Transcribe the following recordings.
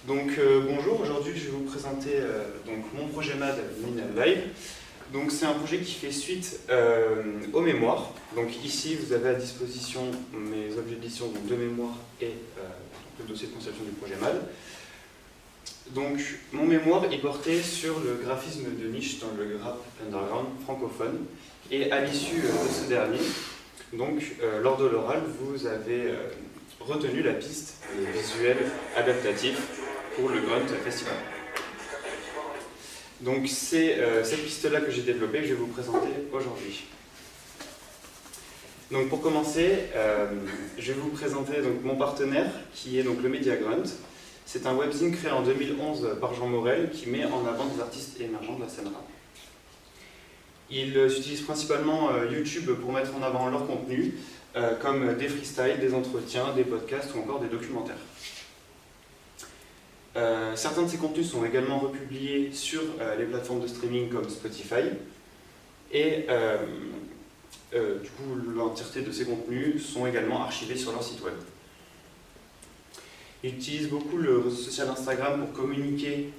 Bonjour, aujourd'hui je vais vous présenter mon projet MAD Liminal Live. Donc c'est un projet qui fait suite aux mémoires. Donc ici vous avez à disposition mes objets d'édition de mémoire et le dossier de conception du projet MAD. Donc mon mémoire est porté sur le graphisme de niche dans le rap underground francophone. Et à l'issue de ce dernier, lors de l'oral, vous avez retenu la piste des visuels adaptatifs pour le Grunt Festival. Donc c'est cette piste-là que j'ai développée que je vais vous présenter aujourd'hui. Donc pour commencer, je vais vous présenter mon partenaire qui est le Média Grunt. C'est un webzine créé en 2011 par Jean Morel qui met en avant des artistes émergents de la scène rap. Ils utilisent principalement YouTube pour mettre en avant leur contenu, comme des freestyles, des entretiens, des podcasts ou encore des documentaires. Certains de ces contenus sont également republiés sur les plateformes de streaming comme Spotify. Et du coup, l'entièreté de ces contenus sont également archivés sur leur site web. Ils utilisent beaucoup le réseau social Instagram pour communiquer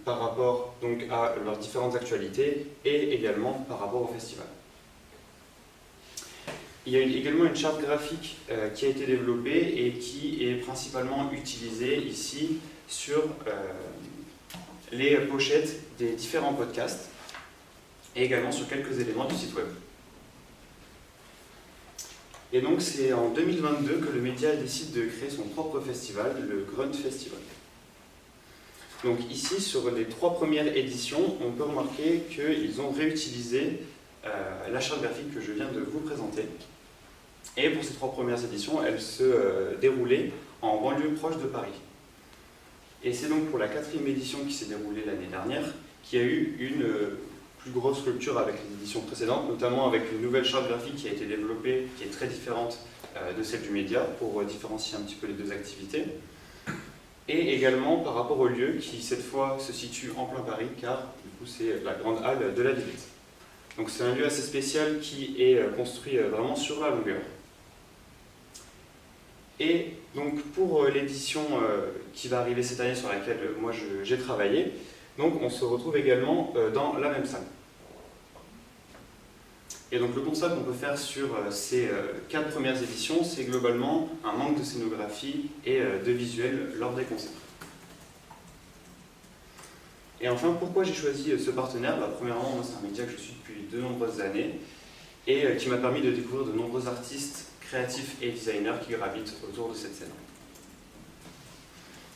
par rapport à leurs différentes actualités et également par rapport au festival. Il y a également une charte graphique qui a été développée et qui est principalement utilisée ici sur les pochettes des différents podcasts et également sur quelques éléments du site web. Et donc c'est en 2022 que le média décide de créer son propre festival, le Grunt Festival. Donc ici, sur les 3 premières éditions, on peut remarquer qu'ils ont réutilisé la charte graphique que je viens de vous présenter. Et pour ces 3 premières éditions, elles se déroulaient en banlieue proche de Paris. Et c'est donc pour la 4e édition qui s'est déroulée l'année dernière qu'il y a eu une plus grosse rupture avec les éditions précédentes, notamment avec une nouvelle charte graphique qui a été développée, qui est très différente de celle du média, pour différencier un petit peu les deux activités. Et également par rapport au lieu qui cette fois se situe en plein Paris, car du coup c'est la grande halle de la Villette. Donc c'est un lieu assez spécial qui est construit vraiment sur la longueur. Et donc pour l'édition qui va arriver cette année sur laquelle moi j'ai travaillé, donc on se retrouve également dans la même salle. Et donc le constat qu'on peut faire sur ces 4 premières éditions, c'est globalement un manque de scénographie et de visuels lors des concerts. Et enfin, pourquoi j'ai choisi ce partenaire ? Premièrement, moi, c'est un média que je suis depuis de nombreuses années et qui m'a permis de découvrir de nombreux artistes, créatifs et designers qui gravitent autour de cette scène.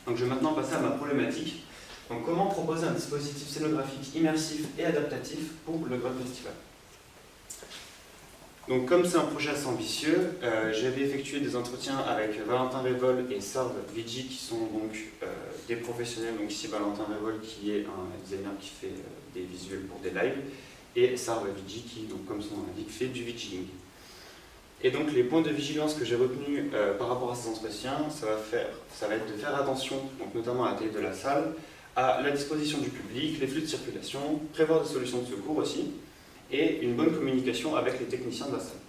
Donc je vais maintenant passer à ma problématique. Donc comment proposer un dispositif scénographique immersif et adaptatif pour le Grunt Festival ? Donc comme c'est un projet assez ambitieux, j'avais effectué des entretiens avec Valentin Révol et Sarv Vigi qui sont des professionnels. Donc ici Valentin Révol qui est un designer qui fait des visuels pour des lives et Sarv Vigi qui, comme son nom l'indique, fait du VJing. Et donc les points de vigilance que j'ai retenus par rapport à ces entretiens, ça va être de faire attention, notamment à la taille de la salle, à la disposition du public, les flux de circulation, prévoir des solutions de secours aussi, et une bonne communication avec les techniciens de la salle.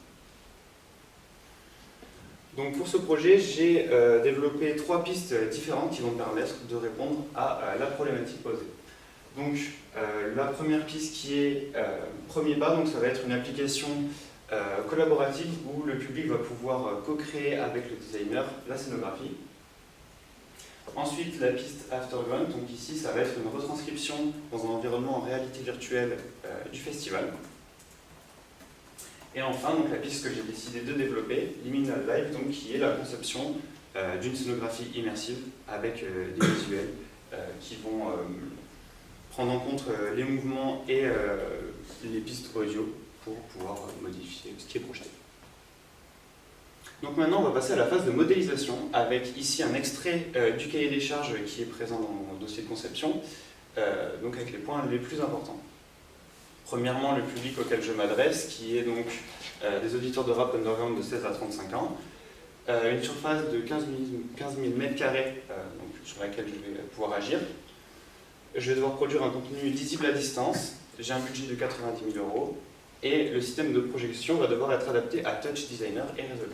Donc pour ce projet, j'ai développé 3 pistes différentes qui vont me permettre de répondre à la problématique posée. Donc la première piste qui est premier pas, donc ça va être une application collaborative où le public va pouvoir co-créer avec le designer la scénographie. Ensuite, la piste Aftergrunt, donc ici ça va être une retranscription dans un environnement en réalité virtuelle du festival. Et enfin, la piste que j'ai décidé de développer, Liminal Live, qui est la conception d'une scénographie immersive avec des visuels qui vont prendre en compte les mouvements et les pistes audio pour pouvoir modifier ce qui est projeté. Donc maintenant, on va passer à la phase de modélisation, avec ici un extrait du cahier des charges qui est présent dans mon dossier de conception, avec les points les plus importants. Premièrement, le public auquel je m'adresse, qui est des auditeurs de rap underground de 16 à 35 ans, une surface de 15 000 m², sur laquelle je vais pouvoir agir. Je vais devoir produire un contenu lisible à distance, j'ai un budget de 90 000 €, et le système de projection va devoir être adapté à Touch Designer et Resolve.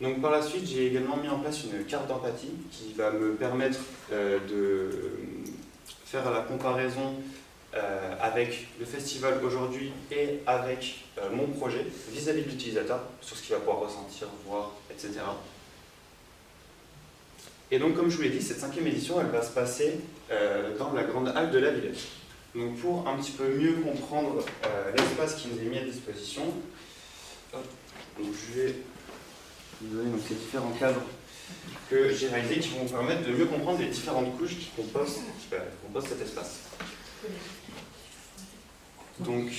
Donc par la suite, j'ai également mis en place une carte d'empathie qui va me permettre de faire la comparaison avec le festival aujourd'hui et avec mon projet vis-à-vis de l'utilisateur, sur ce qu'il va pouvoir ressentir, voir, etc. Et donc, comme je vous l'ai dit, cette 5e édition, elle va se passer dans la grande halle de la Villette. Donc, pour un petit peu mieux comprendre l'espace qui nous est mis à disposition, donc je vais vous donner donc, ces différents cadres que j'ai réalisés qui vont vous permettre de mieux comprendre les différentes couches qui composent cet espace. Donc,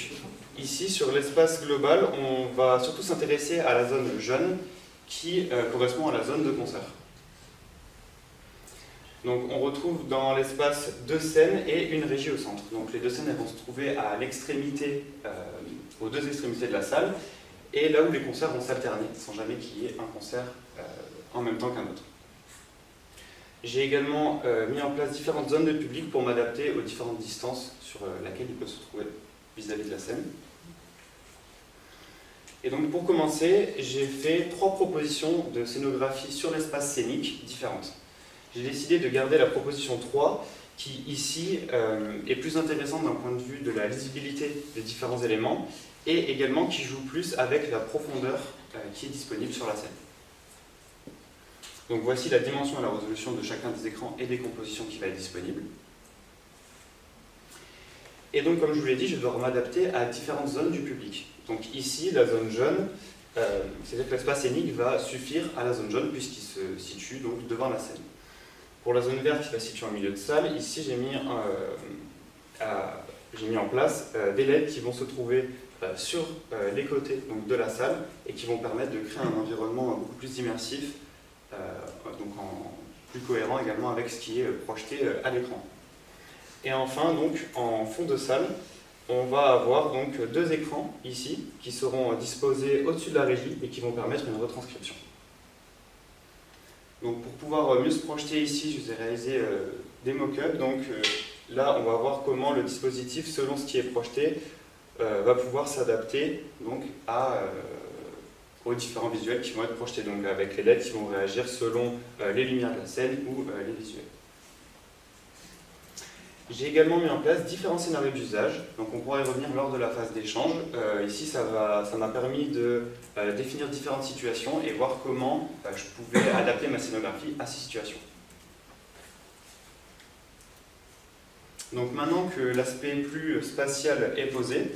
ici, sur l'espace global, on va surtout s'intéresser à la zone jeune qui correspond à la zone de concert. Donc on retrouve dans l'espace 2 scènes et une régie au centre. Donc les 2 scènes elles vont se trouver à l'extrémité, aux 2 extrémités de la salle, et là où les concerts vont s'alterner, sans jamais qu'il y ait un concert en même temps qu'un autre. J'ai également mis en place différentes zones de public pour m'adapter aux différentes distances sur lesquelles il peut se trouver vis-à-vis de la scène. Et donc pour commencer, j'ai fait 3 propositions de scénographie sur l'espace scénique différentes. J'ai décidé de garder la proposition 3, qui ici est plus intéressante d'un point de vue de la lisibilité des différents éléments, et également qui joue plus avec la profondeur qui est disponible sur la scène. Donc voici la dimension et la résolution de chacun des écrans et des compositions qui va être disponible. Et donc comme je vous l'ai dit, je vais devoir m'adapter à différentes zones du public. Donc ici, la zone jaune, c'est-à-dire que l'espace scénique va suffire à la zone jaune puisqu'il se situe donc devant la scène. Pour la zone verte qui va se situer en milieu de salle, ici j'ai mis en place des LED qui vont se trouver sur les côtés donc, de la salle et qui vont permettre de créer un environnement beaucoup plus immersif, donc plus cohérent également avec ce qui est projeté à l'écran. Et enfin, donc, en fond de salle, on va avoir donc 2 écrans ici qui seront disposés au-dessus de la régie et qui vont permettre une retranscription. Donc pour pouvoir mieux se projeter ici, je vous ai réalisé des mock-ups. Donc là, on va voir comment le dispositif, selon ce qui est projeté, va pouvoir s'adapter donc, aux différents visuels qui vont être projetés. Donc avec les LED qui vont réagir selon les lumières de la scène ou les visuels. J'ai également mis en place différents scénarios d'usage, donc on pourra y revenir lors de la phase d'échange. Ici, ça m'a permis de définir différentes situations et voir comment je pouvais adapter ma scénographie à ces situations. Donc maintenant que l'aspect plus spatial est posé,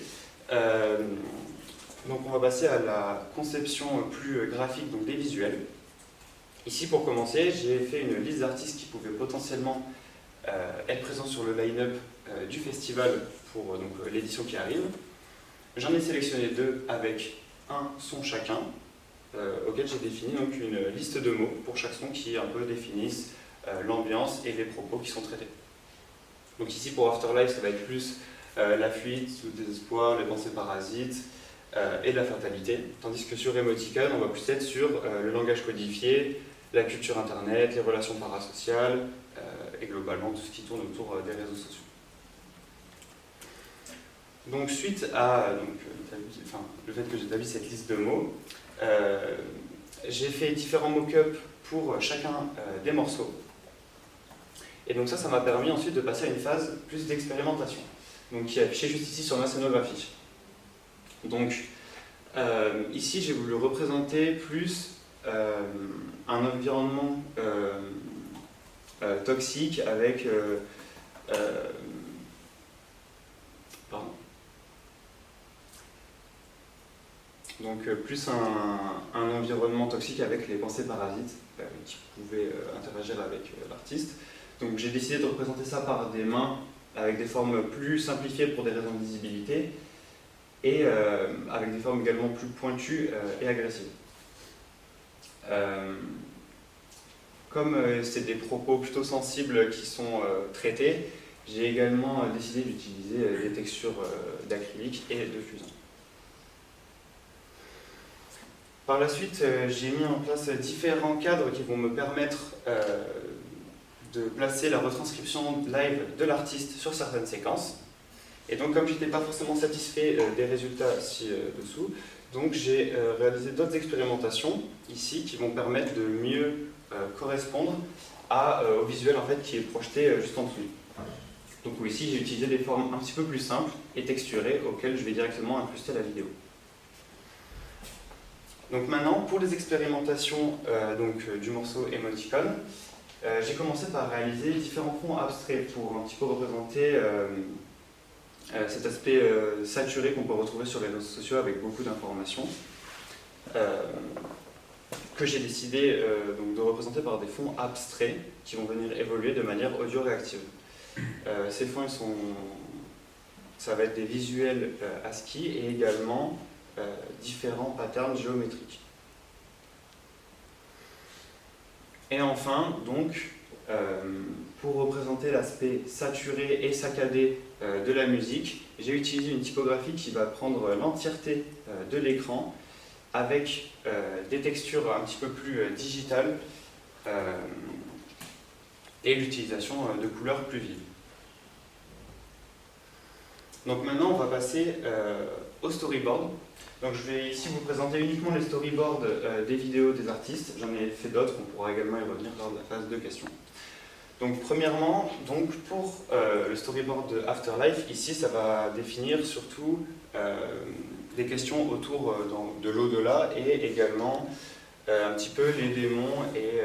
donc on va passer à la conception plus graphique donc des visuels. Ici, pour commencer, j'ai fait une liste d'artistes qui pouvaient potentiellement être présents sur le line-up du festival pour l'édition qui arrive. J'en ai sélectionné 2 avec un son chacun, auquel j'ai défini donc, une liste de mots pour chaque son qui un peu définissent l'ambiance et les propos qui sont traités. Donc ici pour Afterlife, ça va être plus la fuite, le désespoir, les pensées parasites et la fatalité, tandis que sur Emoticon, on va plus être sur le langage codifié, la culture internet, les relations parasociales, et globalement tout ce qui tourne autour des réseaux sociaux. Donc suite à le fait que j'établis cette liste de mots, j'ai fait différents mock-ups pour chacun des morceaux. Et donc ça m'a permis ensuite de passer à une phase plus d'expérimentation, donc qui est affichée juste ici sur ma scénographie. Donc ici j'ai voulu représenter plus un environnement toxique avec donc plus un environnement toxique avec les pensées parasites qui pouvaient interagir avec l'artiste. Donc j'ai décidé de représenter ça par des mains avec des formes plus simplifiées pour des raisons de lisibilité et avec des formes également plus pointues et agressives. Comme c'est des propos plutôt sensibles qui sont traités, j'ai également décidé d'utiliser des textures d'acrylique et de fusain. Par la suite, j'ai mis en place différents cadres qui vont me permettre de placer la retranscription live de l'artiste sur certaines séquences. Et donc comme je n'étais pas forcément satisfait des résultats ci-dessous, donc j'ai réalisé d'autres expérimentations ici qui vont permettre de mieux correspondre au visuel en fait, qui est projeté juste en dessous. Donc ici j'ai utilisé des formes un petit peu plus simples et texturées auxquelles je vais directement incruster la vidéo. Donc maintenant, pour les expérimentations du morceau Emoticon, j'ai commencé par réaliser différents fonds abstraits pour un petit peu représenter cet aspect saturé qu'on peut retrouver sur les réseaux sociaux avec beaucoup d'informations, que j'ai décidé de représenter par des fonds abstraits qui vont venir évoluer de manière audio-réactive. Ces fonds, ça va être des visuels ASCII et également différents patterns géométriques. Et enfin, donc, pour représenter l'aspect saturé et saccadé de la musique, j'ai utilisé une typographie qui va prendre l'entièreté de l'écran avec des textures un petit peu plus digitales et l'utilisation de couleurs plus vives. Donc maintenant, on va passer au storyboard. Donc je vais ici vous présenter uniquement les storyboards des vidéos des artistes. J'en ai fait d'autres, on pourra également y revenir lors de la phase de questions. Donc premièrement, pour le storyboard de Afterlife, ici ça va définir surtout des questions autour de l'au-delà et également un petit peu les démons et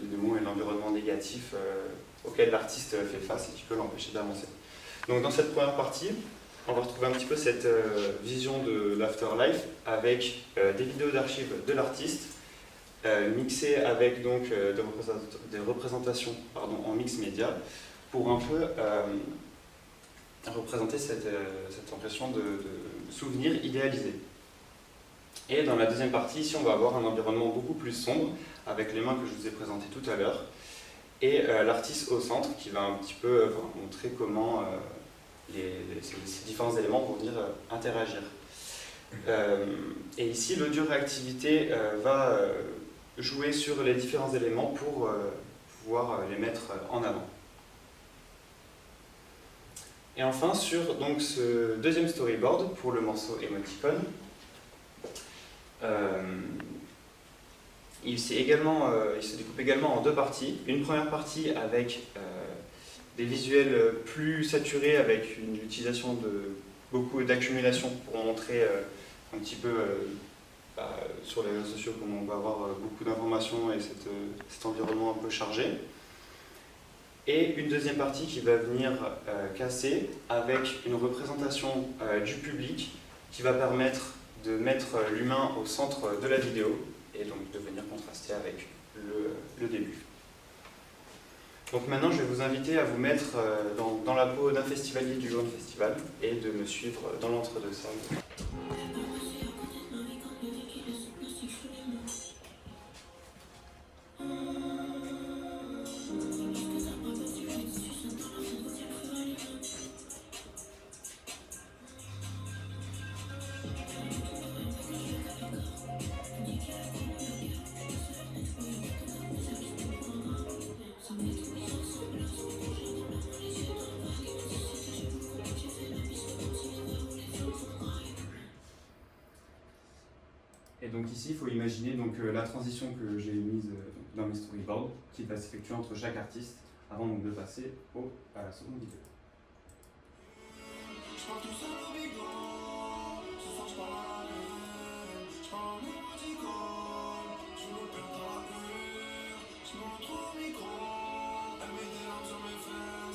les démons et l'environnement négatif auquel l'artiste fait face et qui peut l'empêcher d'avancer. Donc dans cette première partie, on va retrouver un petit peu cette vision de l'Afterlife avec des vidéos d'archives de l'artiste mixées avec donc des représentations en mix média pour un peu représenter cette impression de souvenir idéalisé. Et dans la deuxième partie, ici, on va avoir un environnement beaucoup plus sombre avec les mains que je vous ai présentées tout à l'heure et l'artiste au centre qui va un petit peu montrer comment ces différents éléments vont venir interagir. Et ici, l'audio-réactivité va jouer sur les différents éléments pour pouvoir les mettre en avant. Et enfin, sur donc, ce deuxième storyboard pour le morceau Emoticon, il se découpe également en deux parties. Une première partie avec des visuels plus saturés avec une utilisation de beaucoup d'accumulation pour montrer un petit peu sur les réseaux sociaux comment on va avoir beaucoup d'informations et cet environnement un peu chargé. Et une deuxième partie qui va venir casser avec une représentation du public qui va permettre de mettre l'humain au centre de la vidéo et donc de venir contraster avec le début. Donc maintenant, je vais vous inviter à vous mettre dans la peau d'un festivalier du Grand Festival et de me suivre dans l'entre-deux-salles. Et donc ici, il faut imaginer la transition que j'ai mise dans mes storyboards qui va s'effectuer entre chaque artiste avant de passer à la seconde vidéo. Je me retrouve micro, elle met des larmes sur mes fesses.